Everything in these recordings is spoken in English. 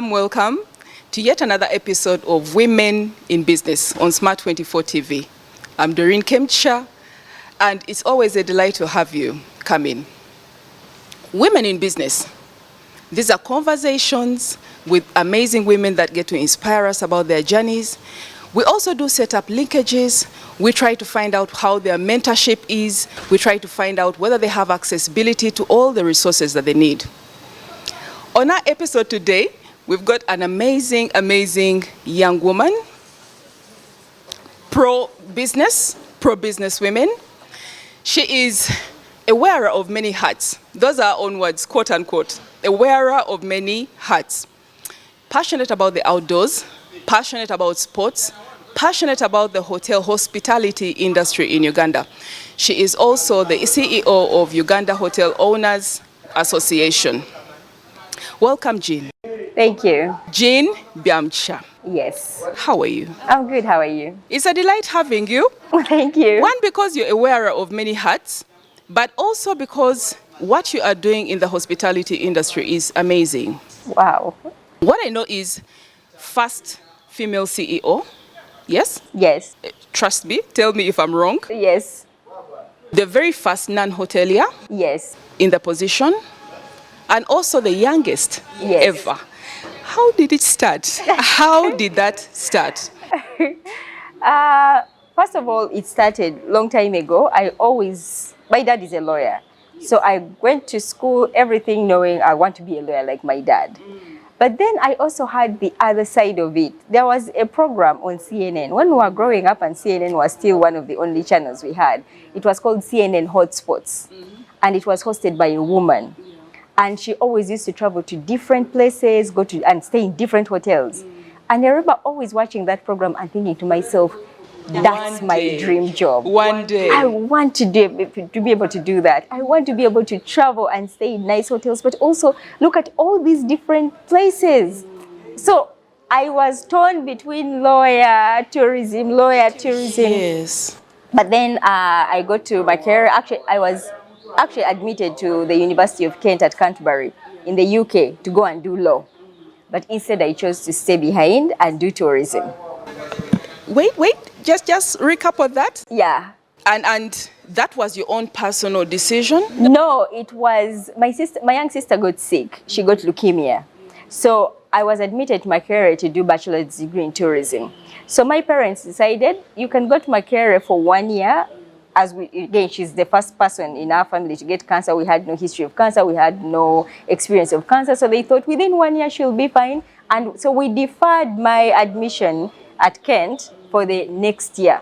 Welcome to yet another episode of Women in Business on Smart 24 TV. I'm Doreen Kemcha, and it's always a delight to have you come in. Women in Business. These are conversations with amazing women that get to inspire us about their journeys. We also do set up linkages. We try to find out how their mentorship is. We try to find out whether they have accessibility to all the resources that they need. On our episode today, we've got an amazing young woman, pro-business women. She is a wearer of many hats. Those are on words, quote unquote, a wearer of many hats. Passionate about the outdoors, passionate about sports, passionate about the hospitality industry in Uganda. She is also the CEO of Uganda Hotel Owners Association. Welcome, Jean. Thank you. Jean Byamcha. Yes. How are you? I'm good. How are you? It's a delight having you. Thank you. One, because you're a wearer of many hats, but also because what you are doing in the hospitality industry is amazing. Wow. What I know is first female CEO. Yes? Yes. Trust me. Tell me if I'm wrong. Yes. The very first non-hotelier. Yes. In the position. And also the youngest ever. How did it start? How did that start? First of all, it started a long time ago. My dad is a lawyer. So I went to school, everything knowing I want to be a lawyer like my dad. But then I also had the other side of it. There was a program on CNN. When we were growing up and CNN was still one of the only channels we had, it was called CNN Hotspots. And it was hosted by a woman. And she always used to travel to different places, and stay in different hotels. And I remember always watching that program and thinking to myself, that's my dream job. One day. I want to be able to do that. I want to be able to travel and stay in nice hotels, but also look at all these different places. So I was torn between lawyer, tourism. Yes. But then I got to my career. Actually, I was admitted to the University of Kent at Canterbury in the UK to go and do law. But instead I chose to stay behind and do tourism. Wait, just recap on that? Yeah. And that was your own personal decision? No, it was my young sister got sick. She got leukemia. So I was admitted to Makerere to do bachelor's degree in tourism. So my parents decided you can go to Makerere for 1 year. Again, she's the first person in our family to get cancer. We had no history of cancer. We had no experience of cancer. So they thought within 1 year she'll be fine. And so we deferred my admission at Kent for the next year.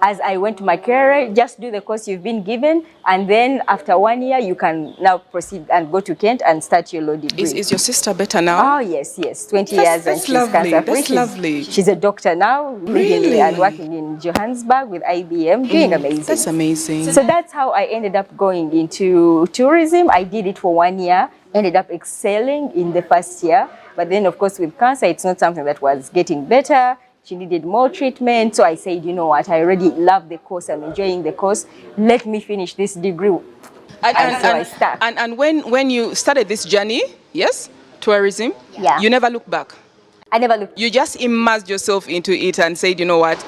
As I went to Makerere, just do the course you've been given. And then after 1 year, you can now proceed and go to Kent and start your law degree. Is your sister better now? Oh, yes. 20 years and she's cancer-free. That's lovely. She's a doctor now, really? And working in Johannesburg with IBM, doing amazing. That's amazing. So that's how I ended up going into tourism. I did it for 1 year, ended up excelling in the first year. But then, of course, with cancer, it's not something that was getting better. She needed more treatment. So I said, you know what, I already love the course. I'm enjoying the course. Let me finish this degree. And so I start. And when you started this journey, yes, tourism, you never looked back. I never looked. You just immersed yourself into it and said, you know what,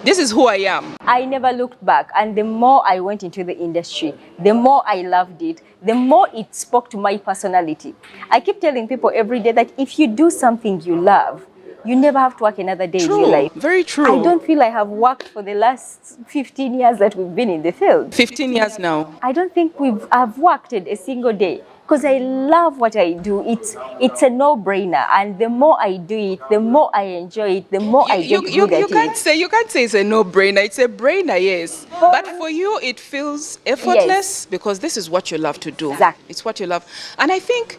this is who I am. I never looked back. And the more I went into the industry, the more I loved it, the more it spoke to my personality. I keep telling people every day that if you do something you love, you never have to work another day in your life. Very true. I don't feel I have worked for the last 15 years that we've been in the field. 15 years now. I don't think I've worked a single day because I love what I do. It's a no-brainer, and the more I do it, the more I enjoy it, the more I get good at it. You can't say it's a no-brainer. It's a brainer, yes. But for you, it feels effortless because this is what you love to do. Exactly. It's what you love. And I think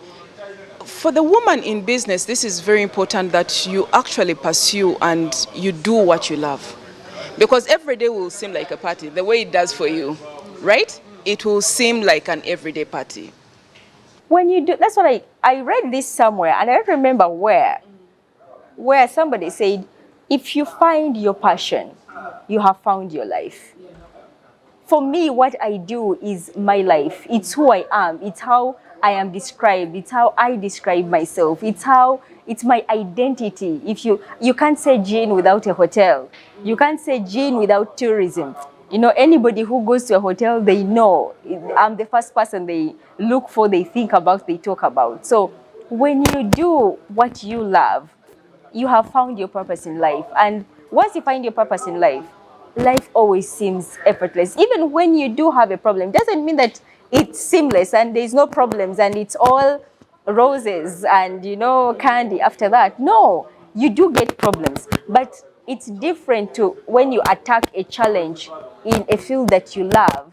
for the woman in business, this is very important that you actually pursue and you do what you love. Because every day will seem like a party, the way it does for you, right? It will seem like an everyday party. When you do, that's what I read this somewhere, and I don't remember where somebody said, If you find your passion, you have found your life. For me, what I do is my life. It's who I am. It's how I am described. It's how I describe myself. It's my identity. If you can't say Jean without a hotel. You can't say Jean without tourism. You know, anybody who goes to a hotel, they know I'm the first person they look for, they think about, they talk about. So when you do what you love, you have found your purpose in life. And once you find your purpose in life, life always seems effortless. Even when you do have a problem, doesn't mean that it's seamless and there's no problems and it's all roses and, you know, candy after that. No, you do get problems, but it's different to when you attack a challenge in a field that you love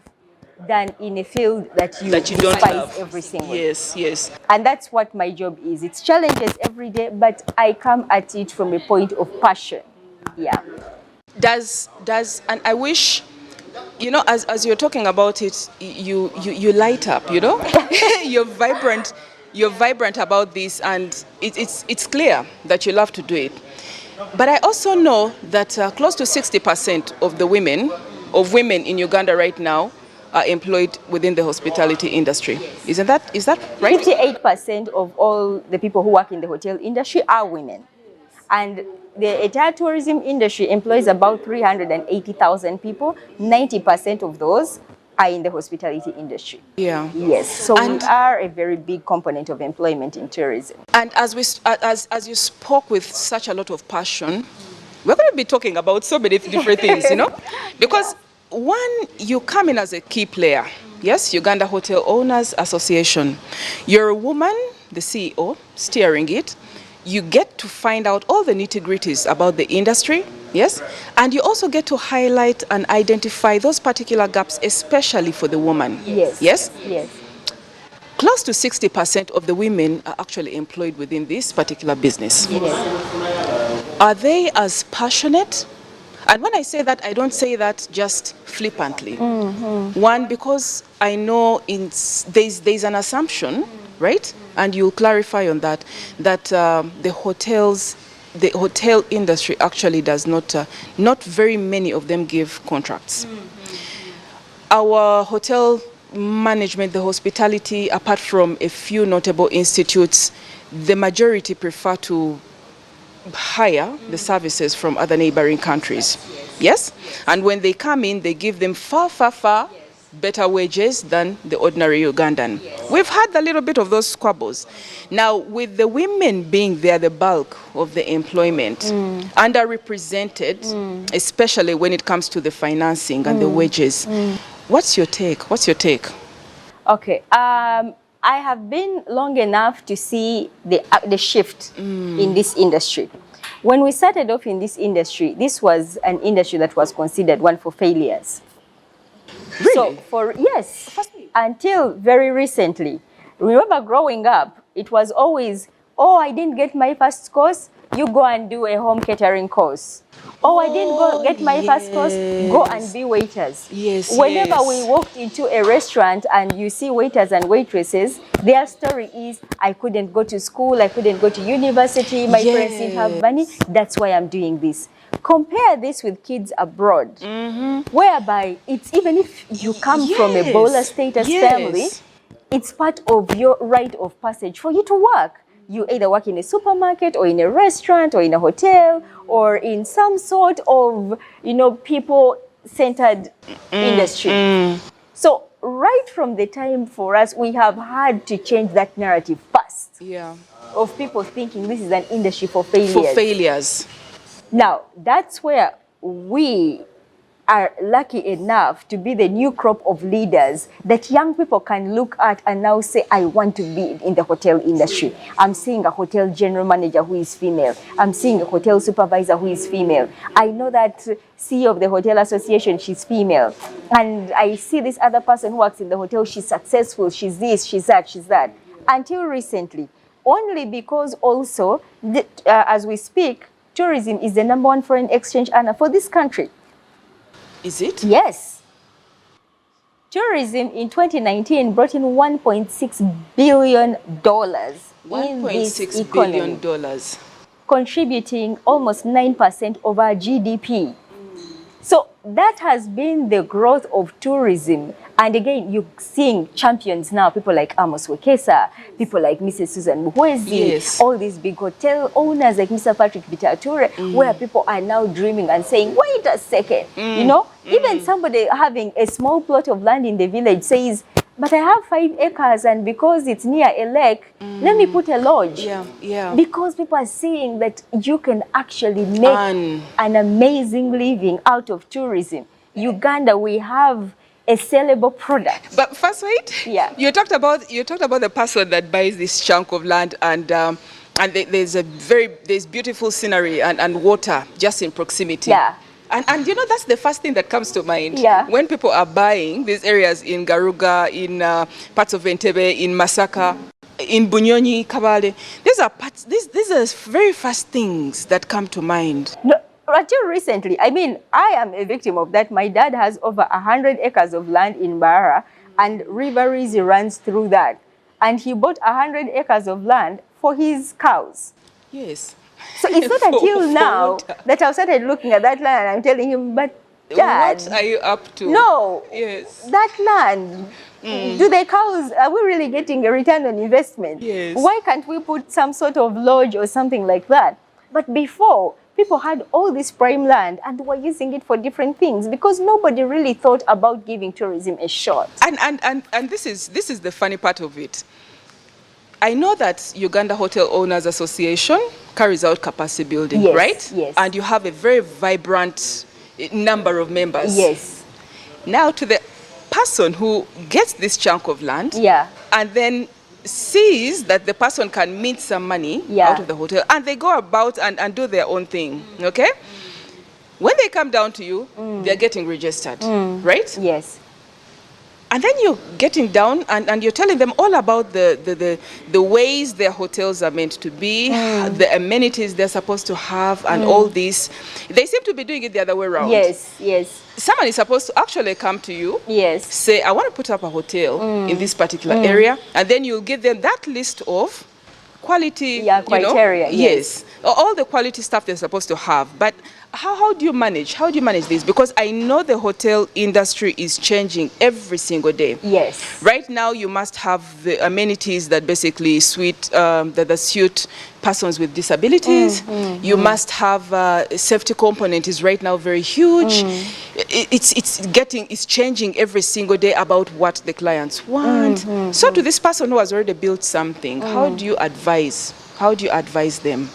than in a field that you don't love every single day. Yes, yes. And that's what my job is. It's challenges every day, but I come at it from a point of passion. Yeah. And I wish, you know, as you're talking about it, you light up, you know. You're vibrant about this, and it's clear that you love to do it. But I also know that close to 60% of the women in Uganda right now are employed within the hospitality industry. Is that right? 58% of all the people who work in the hotel industry are women. And the entire tourism industry employs about 380,000 people. 90% of those are in the hospitality industry. Yeah. Yes. So we are a very big component of employment in tourism. And as you spoke with such a lot of passion, we're going to be talking about so many different things, you know, because one, you come in as a key player. Yes, Uganda Hotel Owners Association. You're a woman, the CEO, steering it. You get to find out all the nitty-gritties about the industry, yes? And you also get to highlight and identify those particular gaps, especially for the woman. Yes. Yes? Yes. Close to 60% of the women are actually employed within this particular business. Yes. Are they as passionate? And when I say that, I don't say that just flippantly. Mm-hmm. One, because I know there's an assumption, right? And you'll clarify on that the hotel industry actually does not very many of them give contracts. Mm-hmm. Our hotel management, the hospitality, apart from a few notable institutes, the majority prefer to hire the services from other neighboring countries. Yes? And when they come in, they give them far better wages than the ordinary Ugandan. We've had a little bit of those squabbles. Now, with the women being there, the bulk of the employment, underrepresented, especially when it comes to the financing and the wages. What's your take? Okay. I have been long enough to see the shift in this industry. When we started off in this industry, this was an industry that was considered one for failures. Really? So until very recently, remember growing up, it was always, oh, I didn't get my first course, you go and do a home catering course. Oh, I didn't get my first course, go and be waiters. Yes. Whenever we walked into a restaurant and you see waiters and waitresses, their story is, I couldn't go to school, I couldn't go to university, my parents didn't have money, that's why I'm doing this. Compare this with kids abroad, whereby it's even if you come from a bowler status family, it's part of your rite of passage for you to work. You either work in a supermarket or in a restaurant or in a hotel or in some sort of, you know, people-centered industry. So right from the time for us, we have had to change that narrative fast. Yeah. Of people thinking this is an industry for failures. Now, that's where we are lucky enough to be the new crop of leaders that young people can look at and now say, I want to be in the hotel industry. I'm seeing a hotel general manager who is female. I'm seeing a hotel supervisor who is female. I know that CEO of the hotel association, she's female. And I see this other person who works in the hotel, she's successful, she's this, she's that, she's that. Until recently, only because also, as we speak, tourism is the #1 foreign exchange earner for this country. Is it? Yes. Tourism in 2019 brought in $1.6 billion in this $1.6 economy. billion. contributing almost 9% of our GDP. So that has been the growth of tourism. And again, you're seeing champions now, people like Amos Wekesa, people like Mrs. Susan Muhwezi, all these big hotel owners like Mr. Patrick Bitature, where people are now dreaming and saying, wait a second, you know, even somebody having a small plot of land in the village says, but I have 5 acres and because it's near a lake, let me put a lodge. Because people are seeing that you can actually make an amazing living out of tourism. Uganda, we have a sellable product. But first, wait. You talked about the person that buys this chunk of land and there's beautiful scenery and water just in proximity. And you know, that's the first thing that comes to mind when people are buying these areas in Garuga, in parts of Entebbe, in Masaka, in Bunyonyi, Kabale. These are very first things that come to mind. No, until recently, I mean, I am a victim of that. My dad has over 100 acres of land in Bara, and River Rizzi runs through that. And he bought 100 acres of land for his cows. Yes. So it's not until now that I've started looking at that land and I'm telling him, but Dad, what are you up to? No, that land, do the cows, are we really getting a return on investment? Why can't we put some sort of lodge or something like that? But before, people had all this prime land and were using it for different things because nobody really thought about giving tourism a shot. And this is the funny part of it. I know that Uganda Hotel Owners Association carries out capacity building, right? Yes. And you have a very vibrant number of members. Yes. Now to the person who gets this chunk of land and then sees that the person can mint some money out of the hotel and they go about and do their own thing, okay? When they come down to you, they're getting registered, right? Yes. And then you're getting down and you're telling them all about the ways their hotels are meant to be, the amenities they're supposed to have, and all this. They seem to be doing it the other way around. Yes. Someone is supposed to actually come to you, say, I want to put up a hotel in this particular area, and then you'll give them that list of quality criteria. Yes. All the quality stuff they're supposed to have. But how do you manage? How do you manage this? Because I know the hotel industry is changing every single day. Yes. Right now, you must have the amenities that basically suit persons with disabilities. You must have safety component is right now very huge. It's changing every single day about what the clients want. So to this person who has already built something, how do you advise? How do you advise them?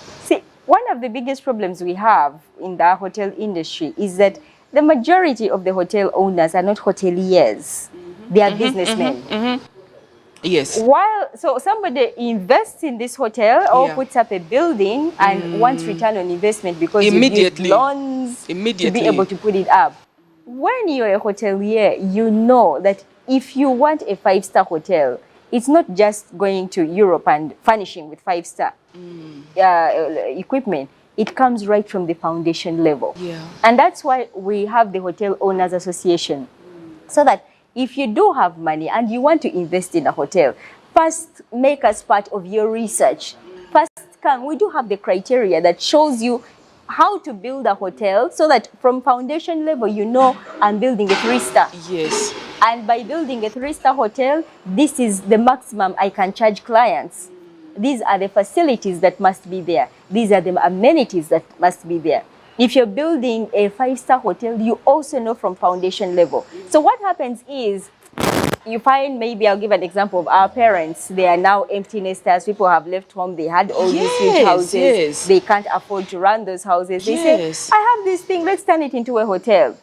One of the biggest problems we have in the hotel industry is that the majority of the hotel owners are not hoteliers. They are businessmen. Yes. So somebody invests in this hotel or puts up a building and wants return on investment because you use loans to be able to put it up. When you're a hotelier, you know that if you want a 5-star hotel, it's not just going to Europe and furnishing with 5-star equipment. It comes right from the foundation level. And that's why we have the Hotel Owners Association. So that if you do have money and you want to invest in a hotel, first make us part of your research. First come, we do have the criteria that shows you how to build a hotel so that from foundation level, you know, I'm building a 3-star. Yes. And by building a 3-star hotel, this is the maximum I can charge clients. These are the facilities that must be there. These are the amenities that must be there. If you're building a 5-star hotel, you also know from foundation level. So what happens is, you find, maybe I'll give an example of our parents. They are now empty nesters. People have left home. They had all these huge houses. They can't afford to run those houses. They say, I have this thing, let's turn it into a hotel.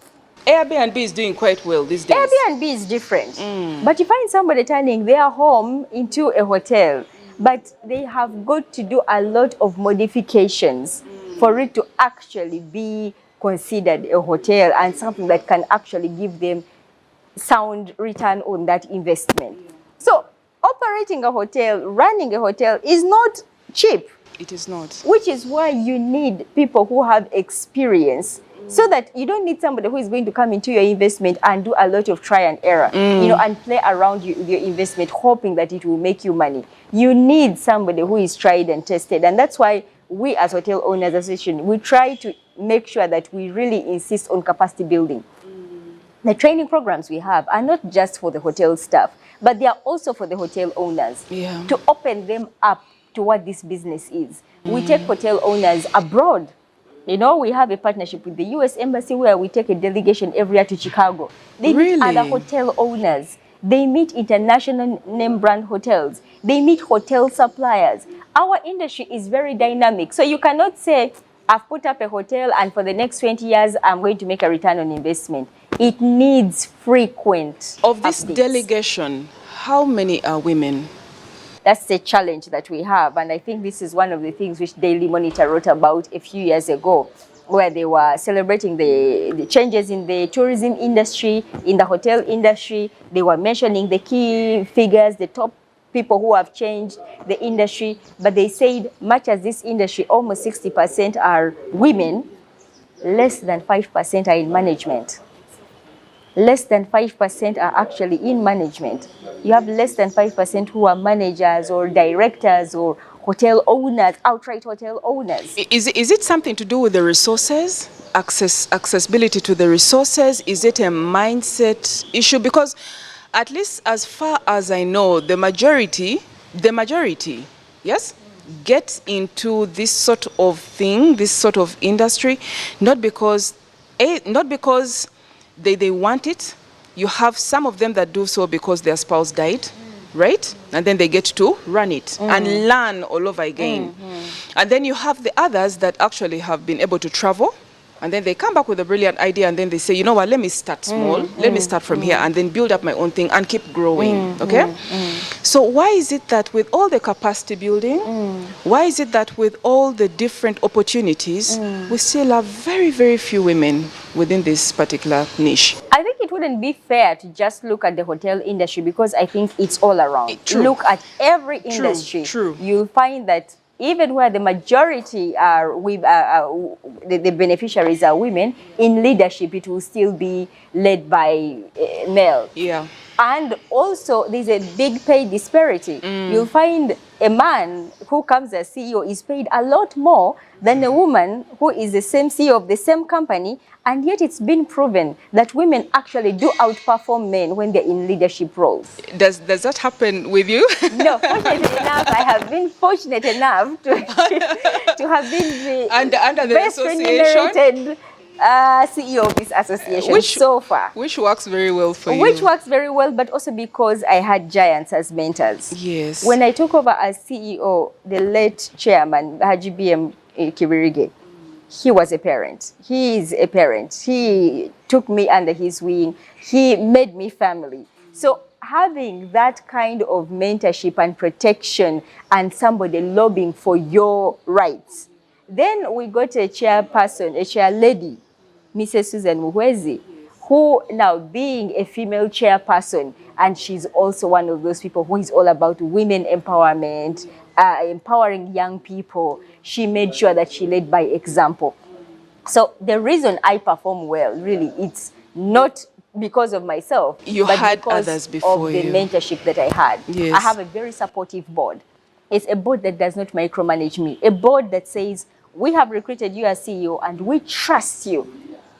Airbnb is doing quite well these days. Airbnb is different. But you find somebody turning their home into a hotel, but they have got to do a lot of modifications for it to actually be considered a hotel and something that can actually give them sound return on that investment. So operating a hotel, running a hotel is not cheap. It is not. Which is why you need people who have experience, so that you don't need somebody who is going to come into your investment and do a lot of try and error, you know, and play around with your investment, hoping that it will make you money. You need somebody who is tried and tested. And that's why we as Hotel Owners Association, we try to make sure that we really insist on capacity building. The training programs we have are not just for the hotel staff, but they are also for the hotel owners, to open them up to what this business is. We take hotel owners abroad. You know, we have a partnership with the US Embassy where we take a delegation every year to Chicago. They meet other hotel owners. They meet international name brand hotels. They meet hotel suppliers. Our industry is very dynamic. So you cannot say, I've put up a hotel and for the next 20 years, I'm going to make a return on investment. It needs frequent Of this updates. delegation, how many are women? That's the challenge that we have. And I think this is one of the things which Daily Monitor wrote about a few years ago, where they were celebrating the changes in the tourism industry, in the hotel industry. They were mentioning the key figures, the top people who have changed the industry. But they said, much as this industry, almost 60% are women, less than 5% are in management. Less than 5% are actually in management. You have less than 5% who are managers or directors or hotel owners, outright hotel owners. Is it something to do with the resources, accessibility to the resources? Is it a mindset issue? Because at least as far as I know, the majority, yes, get into this sort of thing, this sort of industry, not because they want it. You have some of them that do so because their spouse died, right? And then they get to run it and learn all over again. And then you have the others that actually have been able to travel, and then they come back with a brilliant idea, and then they say, you know what, let me start small, let me start from here, and then build up my own thing and keep growing, okay? So why is it that with all the capacity building, why is it that with all the different opportunities, we still have very, very few women within this particular niche? I think it wouldn't be fair to just look at the hotel industry, because I think it's all around. True. Look at every industry. True. You'll find that even where the majority are, the beneficiaries are women, in leadership it will still be led by male. Yeah. And also there's a big pay disparity. You'll find a man who comes as CEO is paid a lot more than a woman who is the same CEO of the same company, and yet it's been proven that women actually do outperform men when they're in leadership roles. Does that happen with you? No, fortunately enough, I have been fortunate enough to have been the under the best association? remunerated CEO of this association so far. Which works very well for you. Which works very well, but also because I had giants as mentors. Yes. When I took over as CEO, the late chairman, Haji BM Kibirige, he was a parent. He is a parent. He took me under his wing. He made me family. So having that kind of mentorship and protection and somebody lobbying for your rights. Then we got a chairperson, a chair lady, Mrs. Susan Muhwezi, who now being a female chairperson, and she's also one of those people who is all about women empowerment, empowering young people. She made sure that she led by example. So the reason I perform well, really, it's not because of myself, but had because others before of the you. mentorship that I had. Yes. I have a very supportive board. It's a board that does not micromanage me. A board that says, we have recruited you as CEO and we trust you.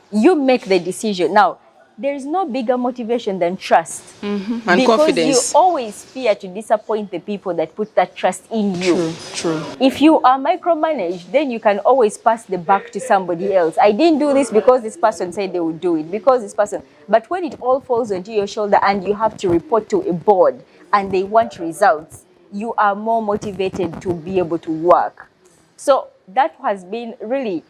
You make the decision. Now, there is no bigger motivation than trust. And because confidence. You always fear to disappoint the people that put that trust in you. True. If you are micromanaged, then you can always pass the buck to somebody else. I didn't do this because this person said they would do it, because this person. But when it all falls onto your shoulder and you have to report to a board and they want results, you are more motivated to be able to work. So that has been really,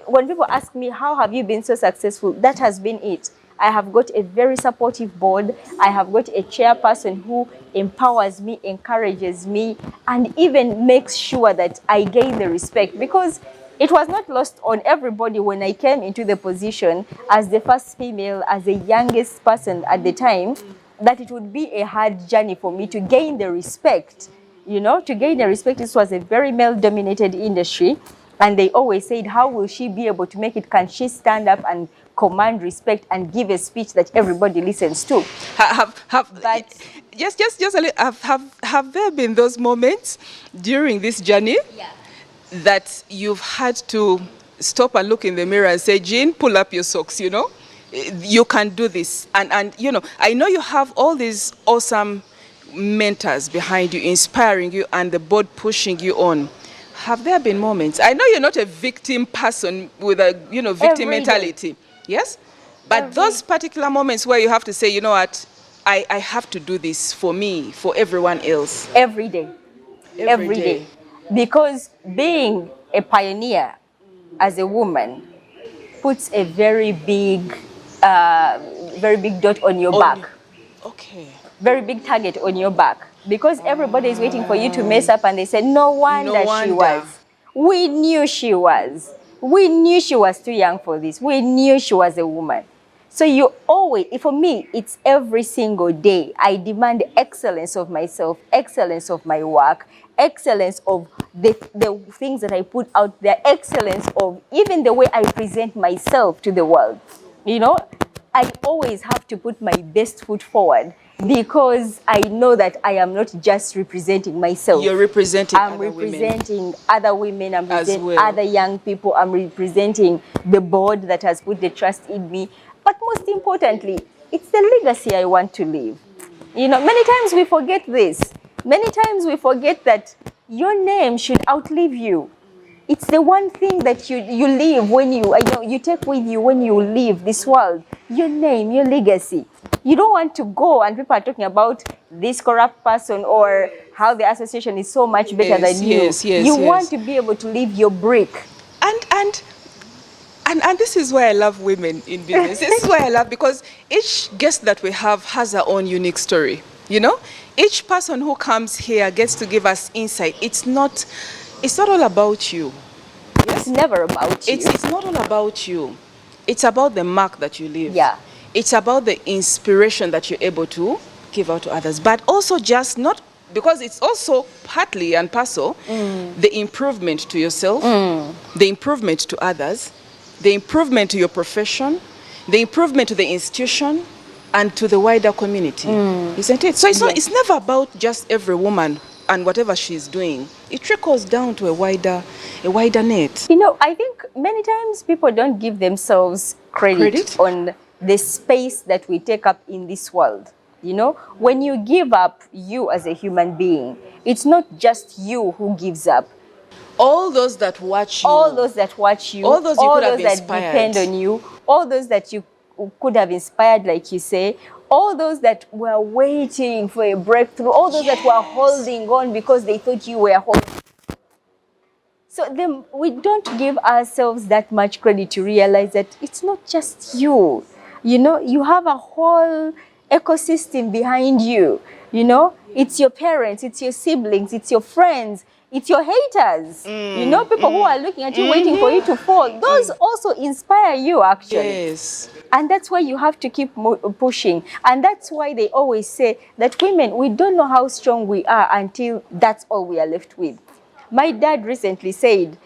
when people ask me, how have you been so successful? That has been it. I have got a very supportive board. I have got a chairperson who empowers me, encourages me, and even makes sure that I gain the respect, because it was not lost on everybody when I came into the position as the first female, as the youngest person at the time, that it would be a hard journey for me to gain the respect. You know, to gain the respect, this was a very male-dominated industry, and they always said, how will she be able to make it? Can she stand up and command respect and give a speech that everybody listens to? Have there been those moments during this journey? Yeah. that you've had to stop and look in the mirror and say, Jean, pull up your socks, you know? You can do this. And you know, I know you have all these awesome mentors behind you, inspiring you, and the board pushing you on. Have there been moments? I know you're not a victim person with a, you know, victim mentality. Yes? But those particular moments where you have to say, you know what, I have to do this for me, for everyone else. Every day. Every day. Because being a pioneer as a woman puts a very big dot on your back. Okay. Very big target on your back. Because everybody is waiting for you to mess up, and they said, no wonder she was. We knew she was. We knew she was too young for this. We knew she was a woman. So you always, for me, it's every single day. I demand excellence of myself, excellence of my work, excellence of the things that I put out there, excellence of even the way I present myself to the world. You know, I always have to put my best foot forward, because I know that I am not just representing myself. You're representing I'm other representing women. other women, I'm representing well. other young people, I'm representing the board that has put the trust in me. But most importantly, it's the legacy I want to leave. You know, many times we forget this. Many times we forget that your name should outlive you. It's the one thing that you leave when you take with you when you leave this world. Your name, your legacy. You don't want to go and people are talking about this corrupt person or how the association is so much better than you. You want to be able to leave your brick. And this is why I love women in business. This is why I love, because each guest that we have has her own unique story. You know, each person who comes here gets to give us insight. It's not all about you. Yes? It's never about you. It's not all about you. It's about the mark that you leave. Yeah. It's about the inspiration that you're able to give out to others. But also just not, because it's also partly and parcel, the improvement to yourself, the improvement to others, the improvement to your profession, the improvement to the institution, and to the wider community, isn't it? So it's never about just every woman and whatever she's doing. It trickles down to a wider net. You know, I think many times people don't give themselves credit on the space that we take up in this world. You know, when you give up you as a human being, it's not just you who gives up. All those that watch you. All those that watch you. All those you could have inspired. That depend on you. All those that you could have inspired, like you say. All those that were waiting for a breakthrough. All those that were holding on because they thought you were holding. So we don't give ourselves that much credit to realize that it's not just you. You know, you have a whole ecosystem behind you. You know, it's your parents, it's your siblings, it's your friends, it's your haters. You know, people who are looking at you, waiting for you to fall. Those also inspire you, actually. Yes. And that's why you have to keep pushing. And that's why they always say that women, we don't know how strong we are until that's all we are left with. My dad recently said,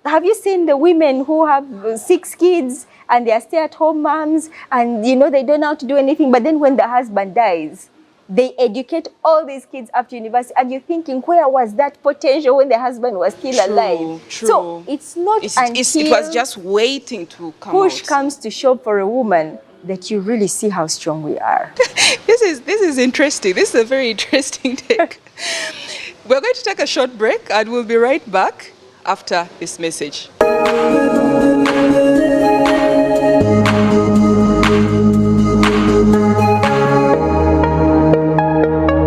have you seen the women who have 6 kids and they are stay-at-home moms and, you know, they don't know how to do anything, but then when the husband dies, they educate all these kids up to university, and you're thinking, where was that potential when the husband was still alive? True. So it's not until it was just waiting to come push out. comes to shove for a woman that you really see how strong we are. This is interesting. This is a very interesting take. We're going to take a short break and we'll be right back after this message.